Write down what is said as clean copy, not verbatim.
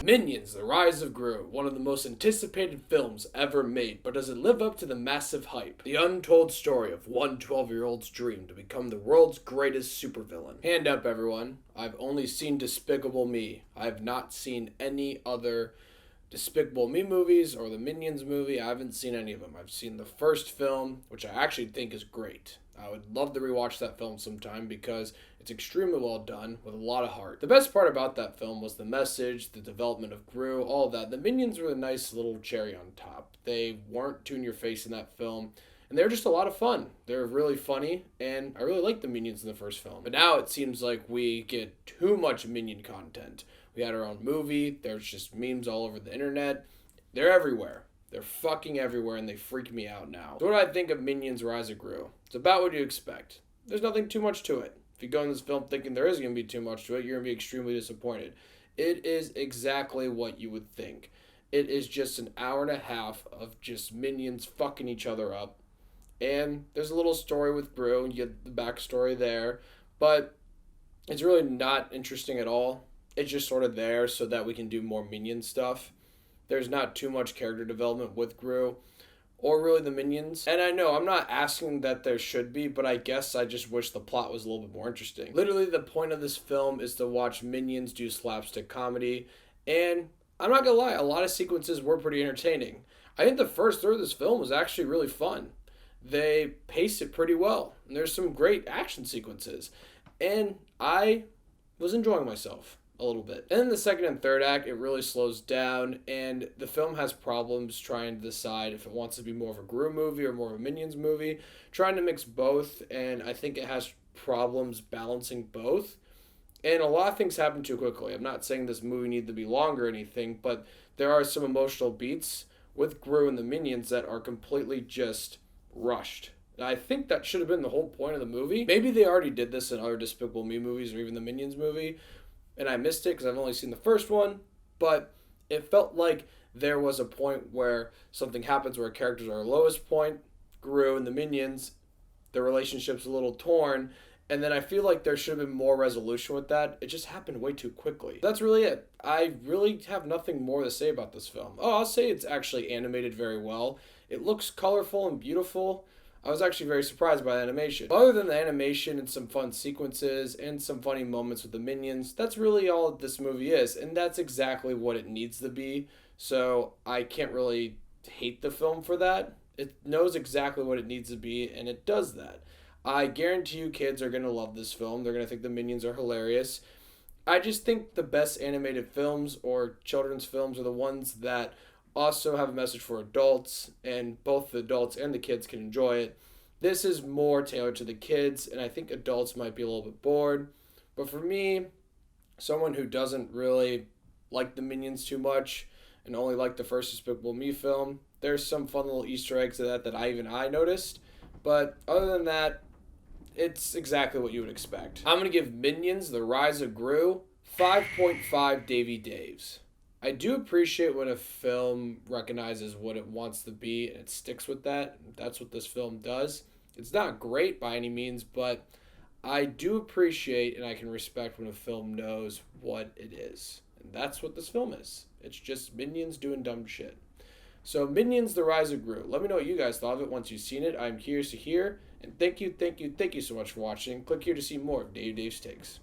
Minions: The Rise of Gru, one of the most anticipated films ever made, but does it live up to the massive hype? The untold story of one 12-year-old's dream to become the world's greatest supervillain. Hand up, everyone. I've only seen Despicable Me. I have not seen any other Despicable Me movies or the Minions movie. I haven't seen any of them. I've seen the first film, which I actually think is great. I would love to rewatch that film sometime because it's extremely well done with a lot of heart. The best part about that film was the message, the development of Gru, all of that. The Minions were a nice little cherry on top. They weren't too in your face in that film, and they were just a lot of fun. They were really funny, and I really liked the Minions in the first film. But now it seems like we get too much Minion content. We had our own movie. There's just memes all over the internet. They're everywhere. They're fucking everywhere, and they freak me out now. So what do I think of Minions: Rise of Gru? It's about what you expect. There's nothing too much to it. If you go in this film thinking there is going to be too much to it, you're going to be extremely disappointed. It is exactly what you would think. It is just an hour and a half of just minions fucking each other up. And there's a little story with Gru, and you get the backstory there. But it's really not interesting at all. It's just sort of there so that we can do more minion stuff. There's not too much character development with Gru or really the Minions. And I know I'm not asking that there should be, but I guess I just wish the plot was a little bit more interesting. Literally, the point of this film is to watch Minions do slapstick comedy. And I'm not gonna lie, a lot of sequences were pretty entertaining. I think the first third of this film was actually really fun. They pace it pretty well. And there's some great action sequences. And I was enjoying myself a little bit. And in the second and third act, it really slows down, and the film has problems trying to decide if it wants to be more of a Gru movie or more of a Minions movie, trying to mix both, and I think it has problems balancing both. And a lot of things happen too quickly. I'm not saying this movie needs to be longer or anything, but there are some emotional beats with Gru and the Minions that are completely just rushed. And I think that should have been the whole point of the movie. Maybe they already did this in other Despicable Me movies or even the Minions movie, and I missed it because I've only seen the first one, but it felt like there was a point where something happens where characters are at lowest point, Gru and the Minions, their relationship's a little torn, and then I feel like there should have been more resolution with that. It just happened way too quickly. That's really it. I really have nothing more to say about this film. Oh, I'll say it's actually animated very well. It looks colorful and beautiful. I was actually very surprised by the animation. Other than the animation and some fun sequences and some funny moments with the Minions, that's really all this movie is, and that's exactly what it needs to be, so I can't really hate the film for that. It knows exactly what it needs to be, and it does that. I guarantee you kids are going to love this film. They're going to think the Minions are hilarious. I just think the best animated films or children's films are the ones that also have a message for adults, and both the adults and the kids can enjoy it. This is more tailored to the kids, and I think adults might be a little bit bored. But for me, someone who doesn't really like the Minions too much and only like the first Despicable Me film, there's some fun little Easter eggs of that I noticed. But other than that, it's exactly what you would expect. I'm going to give Minions: The Rise of Gru 5.5 Davey Daves. I do appreciate when a film recognizes what it wants to be and it sticks with that. That's what this film does. It's not great by any means, but I do appreciate and I can respect when a film knows what it is. And that's what this film is. It's just Minions doing dumb shit. So Minions: The Rise of Gru. Let me know what you guys thought of it once you've seen it. I'm curious to hear. And thank you so much for watching. Click here to see more of Dave's Takes.